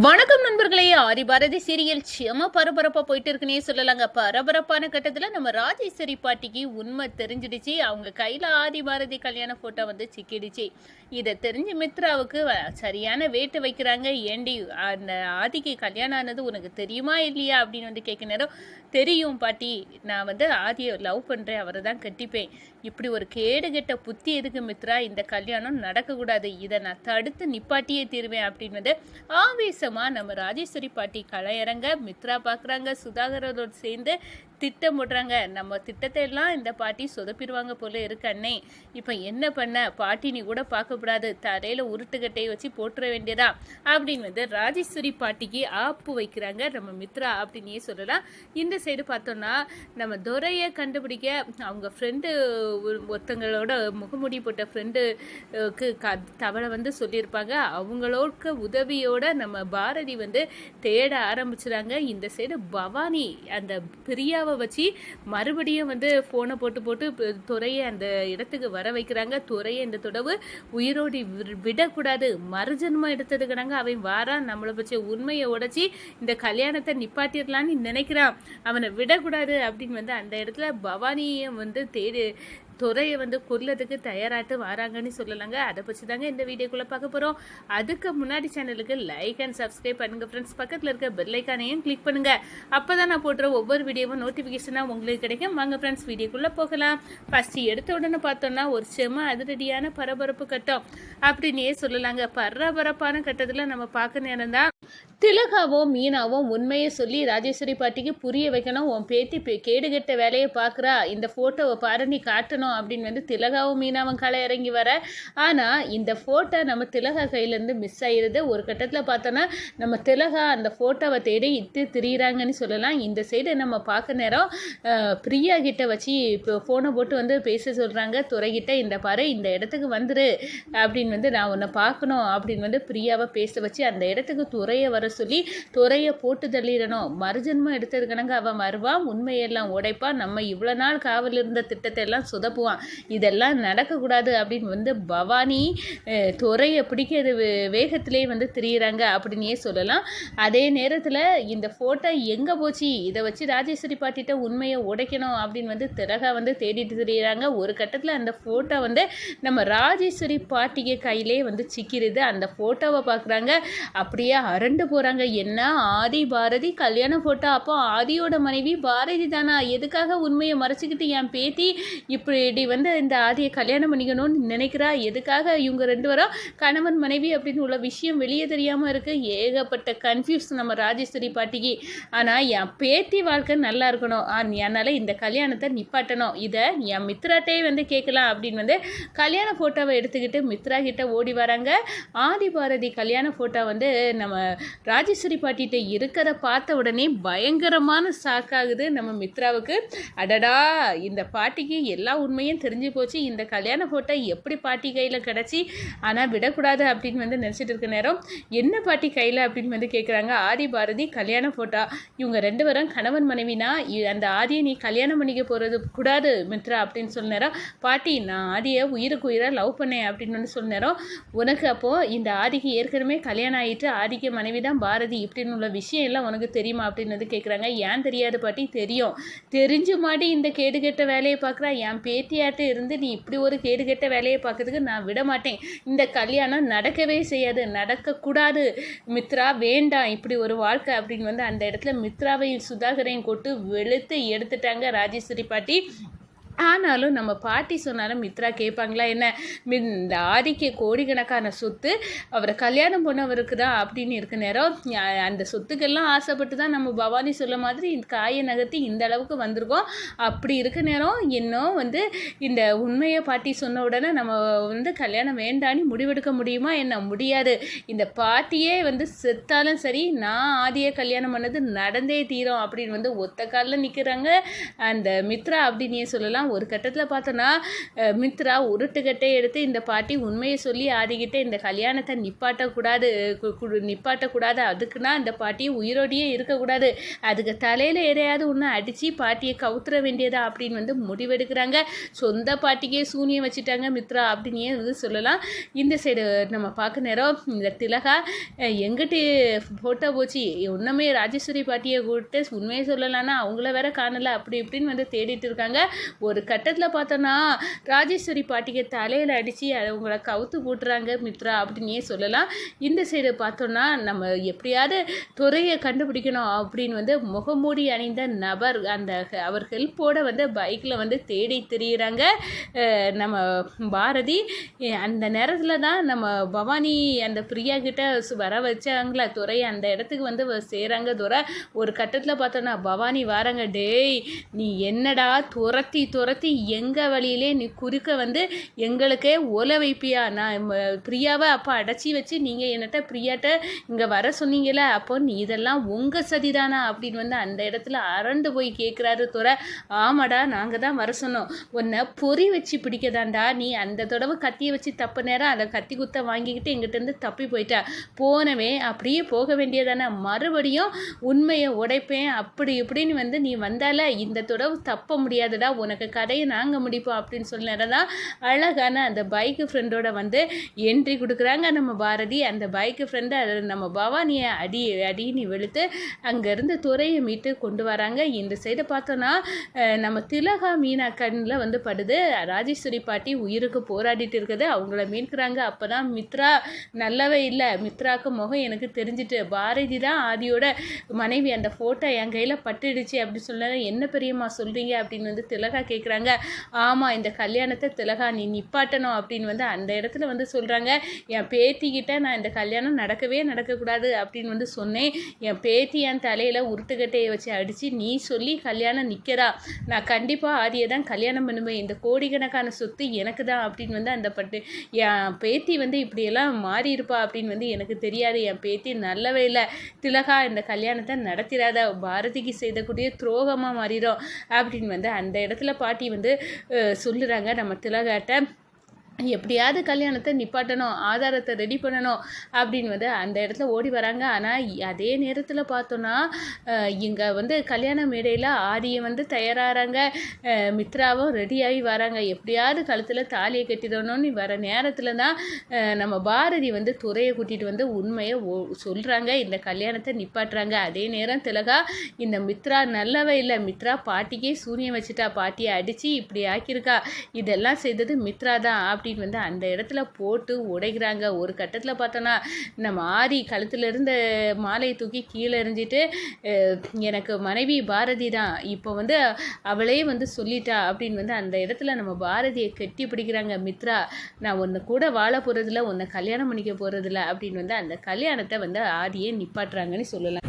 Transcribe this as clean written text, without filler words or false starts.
வணக்கம் நண்பர்களே. ஆதிபாரதி சீரியல் செம பரபரப்பா போயிட்டு இருக்குன்னே சொல்லலாங்க. பரபரப்பான கட்டத்துல நம்ம ராஜேஸ்வரி பாட்டிக்கு உண்மை தெரிஞ்சிடுச்சு. அவங்க கையில ஆதிபாரதி கல்யாண போட்டோ வந்து சிக்கிடுச்சு. இதை தெரிஞ்சு மித்ராவுக்கு சரியான வேட்டு வைக்கிறாங்க. ஏண்டி அந்த ஆதிக்கு கல்யாணம் ஆனது உனக்கு தெரியுமா இல்லையா அப்படின்னு வந்து கேட்க நேரம், தெரியும் பாட்டி, நான் வந்து ஆதியை லவ் பண்றேன், அவரை தான் கட்டிப்பேன். இப்படி ஒரு கேடு கெட்ட புத்தி எதுக்கு மித்ரா? இந்த கல்யாணம் நடக்கக்கூடாது, இதை நான் தடுத்து நிப்பாட்டியே தீருவேன் அப்படின்னு வந்து ஆவேசமா நம்ம ராஜேஸ்வரி பாட்டி கலையறங்க. மித்ரா பார்க்குறாங்க, சுதாகரோடு சேர்ந்து திட்டம் போடுறாங்க. நம்ம திட்டத்தை எல்லாம் இந்த பாட்டி சொதப்பிடுவாங்க போல இருக்கு அண்ணே. இப்போ என்ன பண்ண பாட்டி, நீ கூட பார்க்கக்கூடாது, தலையில் உருட்டுக்கட்டையை வச்சு போட்டுற வேண்டியதா அப்படின்னு வந்து ராஜேஸ்வரி பாட்டிக்கு ஆப்பு வைக்கிறாங்க நம்ம மித்ரா அப்படின்னே சொல்லலாம். இந்த சைடு பார்த்தோம்னா நம்ம துரையை கண்டுபிடிக்க அவங்க ஃப்ரெண்டு ஒருத்தங்களோட முகமுடி போட்ட ஃப்ரெண்டுக்கு தவளை வந்து சொல்லியிருப்பாங்க. அவங்களோட உதவியோட நம்ம பாரதி வந்து தேட ஆரம்பிச்சுறாங்க. இந்த சைடு பவானி அந்த பிரியாவை வச்சு மறுபடியும் வந்து ஃபோனை போட்டு துறையை அந்த இடத்துக்கு வர வைக்கிறாங்க. துறையை இந்த தொடவு உயிரோடி விடக்கூடாது, மறுஜன்மம் எடுத்ததுக்கிறாங்க. அவன் வாரான், நம்மளை பற்றி உண்மையை உடைச்சி இந்த கல்யாணத்தை நிப்பாட்டிடலான்னு நினைக்கிறான், அவனை விடக்கூடாது அப்படின்னு வந்து அந்த இடத்துல பவானியை வந்து தேடி துறையை வந்து கொல்லதுக்கு தயாராட்டு வராங்கன்னு சொல்லலாங்க. அதை பற்றி தாங்க இந்த வீடியோக்குள்ளே பார்க்க போகிறோம். அதுக்கு முன்னாடி சேனலுக்கு லைக் அண்ட் சப்ஸ்கிரைப் பண்ணுங்கள் ஃப்ரெண்ட்ஸ். பக்கத்தில் இருக்க பெல் ஐக்கானையும் கிளிக் பண்ணுங்கள். அப்போ தான் நான் போடுற ஒவ்வொரு வீடியோவும் நோட்டிஃபிகேஷனாக உங்களுக்கு கிடைக்கும். வாங்க ஃப்ரெண்ட்ஸ், வீடியோக்குள்ளே போகலாம். ஃபஸ்ட்டு எடுத்த உடனே பார்த்தோன்னா ஒரு செம அதிரடியான பரபரப்பு கட்டம் அப்படின்னே சொல்லலாங்க. பரபரப்பான கட்டத்தில் நம்ம பார்க்க நேரம் தான் திலகாவோ மீனாவோ உண்மையை சொல்லி ராஜேஸ்வரி பாட்டிக்கு புரிய வைக்கணும். உன் பேத்தி கேடுகட்ட வேலையை பார்க்குறா, இந்த ஃபோட்டோவை பாரு, நீ காட்டணும் அப்படின்னு வந்து திலகாவும் மீனாவும் களை இறங்கி வர. ஆனால் இந்த ஃபோட்டோ நம்ம திலகா கையிலேருந்து மிஸ் ஆகிடுது. ஒரு கட்டத்தில் பார்த்தோன்னா நம்ம திலகா அந்த ஃபோட்டோவை தேடி திரியிறாங்கன்னு சொல்லலாம். இந்த சைடு நம்ம பார்க்க நேரம் பிரியா கிட்ட வச்சு இப்போ ஃபோனை போட்டு வந்து பேச சொல்கிறாங்க. துறைகிட்ட, இந்த பாரு, இந்த இடத்துக்கு வந்துரு அப்படின்னு வந்து நான் உன்னை பார்க்கணும் அப்படின்னு வந்து பிரியாவை பேச வச்சு அந்த இடத்துக்கு துறையை வர சொல்லி துறையை போட்டு தள்ளிடணும். மறுஜன்மம் எடுத்ததுக்கணங்க அவன் வருவான், உண்மையெல்லாம் உடைப்பான், நம்ம இவ்வளோ நாள் காவல் இருந்த திட்டத்தை எல்லாம் சொதப்புவான். இதெல்லாம் நடக்கக்கூடாது அப்படின்னு வந்து பவானி துறையை பிடிக்கிறது வேகத்திலே வந்து திரியிறாங்க அப்படின்னே சொல்லலாம். அதே நேரத்தில் இந்த ஃபோட்டோ எங்கே போச்சு, இதை வச்சு ராஜேஸ்வரி பாட்டிட்ட உண்மையை உடைக்கணும் அப்படின்னு வந்து திலகா வந்து தேடிட்டு திரியிறாங்க. ஒரு கட்டத்தில் அந்த ஃபோட்டோ வந்து நம்ம ராஜேஸ்வரி பாட்டிக்கு கையிலே வந்து சிக்கிறது. அந்த ஃபோட்டோவை பார்க்குறாங்க, அப்படியே அரண்டு போகிறாங்க. என்ன ஆதி பாரதி கல்யாண ஃபோட்டோ, அப்போ ஆதியோட மனைவி பாரதி தானா? எதுக்காக உண்மையை மறைச்சிக்கிட்டு என் பேத்தி இப்படி வந்து இந்த ஆதியை கல்யாணம் பண்ணிக்கணும்னு நினைக்கிறா? எதுக்காக இவங்க ரெண்டு பேரும் கணவன் மனைவி அப்படின்னு உள்ள விஷயம் வெளியே தெரியாமல் இருக்குது? ஏகப்பட்ட கன்ஃபியூஸ் நம்ம ராஜேஸ்வரி பாட்டிக்கு. ஆனால் என் பேத்தி வாழ்க்கை நல்லா இருக்கணும், என்னால் இந்த கல்யாணத்தை நிப்பாட்டணும், இதை என் மித்ராட்டே வந்து கேட்கலாம் அப்படின்னு வந்து கல்யாண ஃபோட்டோவை எடுத்துக்கிட்டு மித்ரா கிட்ட ஓடி வராங்க. ஆதி பாரதி கல்யாண ஃபோட்டோ வந்து நம்ம ராஜேஸ்வரி பாட்டிகிட்ட இருக்கிற பார்த்த உடனே பயங்கரமான ஷாக்காகுது நம்ம மித்ராவுக்கு. அடடா, இந்த பாட்டிக்கு எல்லா உண்மையும் தெரிஞ்சு போச்சு, இந்த கல்யாண ஃபோட்டோ எப்படி பாட்டி கையில் கிடச்சி, ஆனால் விடக்கூடாது அப்படின்னு வந்து நினச்சிட்டு இருக்க நேரம், என்ன பாட்டி கையில் அப்படின்னு வந்து கேட்குறாங்க. ஆதி பாரதி கல்யாண ஃபோட்டோ, இவங்க ரெண்டு பேரும் கணவன் மனைவினா அந்த ஆதியை நீ கல்யாணம் பண்ணிக்க போகிறது கூடாது மித்ரா அப்படின்னு சொன்ன நேரம், பாட்டி நான் ஆதியை உயிருக்கு உயிராக லவ் பண்ணேன் அப்படின்னு வந்து சொன்ன நேரம், உனக்கு அப்போது இந்த ஆதிக்கு ஏற்கனவே கல்யாணம் ஆகிட்டு ஆதிக்கு மனைவி தான் பாரதி இப்படின்னு உள்ள விஷயம் எல்லாம் உனக்கு தெரியுமா அப்படின்னு வந்து கேட்குறாங்க. ஏன் தெரியாது பாட்டி, தெரியும், தெரிஞ்சு மாட்டி இந்த கேடுகெட்ட வேலையை பார்க்குறா. என் பேத்தியாட்டு இருந்து நீ இப்படி ஒரு கேடுகெட்ட வேலையை பார்க்கறதுக்கு நான் விட மாட்டேன். இந்த கல்யாணம் நடக்கவே செய்யாது, நடக்கக்கூடாது மித்ரா, வேண்டாம் இப்படி ஒரு வாழ்க்கை அப்படின்னு வந்து அந்த இடத்துல மித்ராவையும் சுதாகரையும் கொட்டு வெளுத்து எடுத்துட்டாங்க ராஜேஸ்வரி பாட்டி. ஆனாலும் நம்ம பாட்டி சொன்னாலும் மித்ரா கேட்பாங்களா என்ன? இந்த ஆதிக்கு கோடிக்கணக்கான சொத்து அவரை கல்யாணம் பண்ணவருக்கு தான் அப்படின்னு இருக்க நேரம், அந்த சொத்துக்கெல்லாம் ஆசைப்பட்டு தான் நம்ம பவானி சொல்ல மாதிரி இந்த காயை நகர்த்தி இந்த அளவுக்கு வந்திருக்கோம். அப்படி இருக்க நேரம் இன்னும் வந்து இந்த உண்மையை பாட்டி சொன்ன உடனே நம்ம வந்து கல்யாணம் வேண்டான்னு முடிவெடுக்க முடியுமா என்ன? முடியாது. இந்த பாட்டியே வந்து செத்தாலும் சரி, நான் ஆதியை கல்யாணம் பண்ணது நடந்தே தீரும் அப்படின்னு வந்து ஒத்த காலில் நிற்கிறாங்க அந்த மித்ரா அப்படின்னே சொல்லலாம். ஆனால் ஒரு கட்டத்தில் பார்த்தோன்னா மித்ரா உருட்டுக்கட்டை எடுத்து இந்த பாட்டி உண்மையை சொல்லி ஆடிக்கிட்டு இந்த கல்யாணத்தை நிப்பாட்டக்கூடாது அதுக்குன்னா இந்த பாட்டி உயிரோடையே இருக்கக்கூடாது, அதுக்கு தலையில் எதையாவது ஒன்று அடித்து பாட்டியை கவுத்துற வேண்டியதா அப்படின்னு வந்து முடிவெடுக்கிறாங்க. சொந்த பாட்டிக்கே சூனியம் வச்சுட்டாங்க மித்ரா அப்படின்னே வந்து சொல்லலாம். இந்த சைடு நம்ம பார்க்க நேரம் இந்த திலகா எங்கிட்ட ஃபோட்டோ போச்சு ஒன்றுமே ராஜேஸ்வரி பாட்டியை கூப்பிட்டு உண்மையை சொல்லலான்னா அவங்கள வேற காணலை அப்படி இப்படின்னு வந்து தேடிட்டு இருக்காங்க. ஒரு கட்டத்தில் பார்த்தோன்னா ராஜேஸ்வரி பாட்டிக்கு தலையில் அடித்து அவங்கள கவுத்து போட்டுறாங்க மித்ரா அப்படின்னே சொல்லலாம். இந்த சைடு பார்த்தோன்னா நம்ம எப்படியாவது துறையை கண்டுபிடிக்கணும் அப்படின்னு வந்து முகமூடி அணிந்த நபர் அவர் ஹெல்ப்போட வந்து பைக்கில் வந்து தேடி திரியிறாங்க நம்ம பாரதி. அந்த நேரத்தில் தான் நம்ம பவானி அந்த பிரியா கிட்ட வர வச்சாங்களா துறை அந்த இடத்துக்கு வந்து சேராங்க. துறை ஒரு கட்டத்தில் பார்த்தோன்னா பவானி வாராங்க, டேய் நீ என்னடா துரத்தி எங்கள் வழியிலே நீ குறுக்க வந்து எங்களுக்கே ஓலை வைப்பியா, நான் பிரியாவை அப்போ அடைச்சி வச்சு நீங்கள் என்னட்ட பிரியாட்ட இங்கே வர சொன்னீங்கள, அப்போ நீ இதெல்லாம் உங்கள் சதிதானா அப்படின்னு வந்து அந்த இடத்துல அரண்டு போய் கேட்குறாரு துறை. ஆமாடா நாங்கள் தான் வர சொன்னோம், உன்னை பொறி வச்சு பிடிக்கதாண்டா, நீ அந்த தடவை கத்தியை வச்சு தப்பு நேரம் அதை கத்தி குத்த வாங்கிக்கிட்டு எங்கிட்டேருந்து தப்பி போயிட்டா, போனவே அப்படியே போக வேண்டியதானே, மறுபடியும் உண்மையை உடைப்பேன் அப்படி இப்படின்னு வந்து நீ வந்தால இந்த தடவை தப்ப முடியாதுடா, உனக்கு கதையை நாங்கள் முடிப்போம் அப்படின்னு சொன்னதான் அழகான அந்த பைக்கு ஃப்ரெண்டோட வந்து என்ட்ரி கொடுக்குறாங்க நம்ம பாரதி. அந்த பைக்கு ஃப்ரெண்டை நம்ம பவானியை அடின்னு வெளுத்து அங்கேருந்து துறையை மீட்டு கொண்டு வராங்க. இந்த சைடை பார்த்தோன்னா நம்ம திலகா மீனா கண்ணில் வந்து படுது. ராஜேஸ்வரி பாட்டி உயிருக்கு போராடிட்டு இருக்குது, அவங்கள மீட்கிறாங்க. அப்போ தான் மித்ரா நல்லவே இல்லை, மித்ராவுக்கு முகம் எனக்கு தெரிஞ்சிட்டு, பாரதி தான் ஆதியோட மனைவி, அந்த ஃபோட்டோ என் கையில் பட்டுடுச்சு அப்படின்னு சொன்ன என்ன பெரியம்மா சொல்கிறீங்க அப்படின்னு வந்து திலகா கேட்குறாங்க. ஆமாம் இந்த கல்யாணத்தை திலகா நீ நிப்பாட்டணும் அப்படின்னு வந்து அந்த இடத்துல வந்து சொல்கிறாங்க. என் பேத்திக்கிட்ட நான் இந்த கல்யாணம் நடக்கக்கூடாது அப்படின்னு வந்து சொன்னேன், என் பேத்தி என் தலையில் உருட்டுக்கட்டையை வச்சு அடித்து நீ சொல்லி கல்யாணம் நிற்கிறா, நான் கண்டிப்பாக ஆதியை தான் கல்யாணம் பண்ணுவேன், இந்த கோடிக்கணக்கான சொத்து எனக்கு தான் அப்படின்னு வந்து அந்த என் பேத்தி வந்து இப்படியெல்லாம் மாறி இருப்பா அப்படின்னு வந்து எனக்கு தெரியாது, என் பேத்தி நல்லவே இல்லை, திலகா இந்த கல்யாணத்தை நடத்திடாத, பாரதிக்கு செய்தக்கூடிய துரோகமாக மாறிடும் அப்படின்னு வந்து அந்த இடத்துல பாட்டி வந்து சொல்லுறாங்க நம்ம திலகாட்ட. எப்படியாவது கல்யாணத்தை நிப்பாட்டணும், ஆதாரத்தை ரெடி பண்ணணும் அப்படின்னு வந்து அந்த இடத்துல ஓடி வராங்க. ஆனால் அதே நேரத்தில் பார்த்தோன்னா இங்கே வந்து கல்யாண மேடையில் ஆதியை வந்து தயாராகிறாங்க, மித்ராவும் ரெடியாகி வராங்க, எப்படியாவது கழுத்தில் தாலியை கட்டிடணும்னு வர நேரத்தில் தான் நம்ம பாரதி வந்து துறையை கூட்டிகிட்டு வந்து உண்மையை சொல்கிறாங்க, இந்த கல்யாணத்தை நிப்பாட்டுறாங்க. அதே நேரம் திலகா இந்த மித்ரா நல்லவே இல்லை, மித்ரா பாட்டிக்கே சூனியம் வச்சுட்டா, பாட்டியை அடித்து இப்படி ஆக்கியிருக்கா, இதெல்லாம் செய்தது மித்ரா தான் அப்படின்னு வந்து அந்த இடத்துல போட்டு உடைக்கிறாங்க. ஒரு கட்டத்தில் பார்த்தோன்னா நம்ம ஆதி கழுத்தில் இருந்த மாலையை தூக்கி கீழே எறிஞ்சிட்டு எனக்கு மனைவி பாரதி தான், இப்போ வந்து அவளே வந்து சொல்லிட்டா அப்படின்னு வந்து அந்த இடத்துல நம்ம பாரதியை கட்டி பிடிக்கிறாங்க. மித்ரா நான் உன்னை கூட வாழ போகிறதில்ல, உன்னை கல்யாணம் பண்ணிக்க போகிறதில்ல அப்படின்னு வந்து அந்த கல்யாணத்தை வந்து ஆதியை நிப்பாட்டுறாங்கன்னு சொல்லலாம்.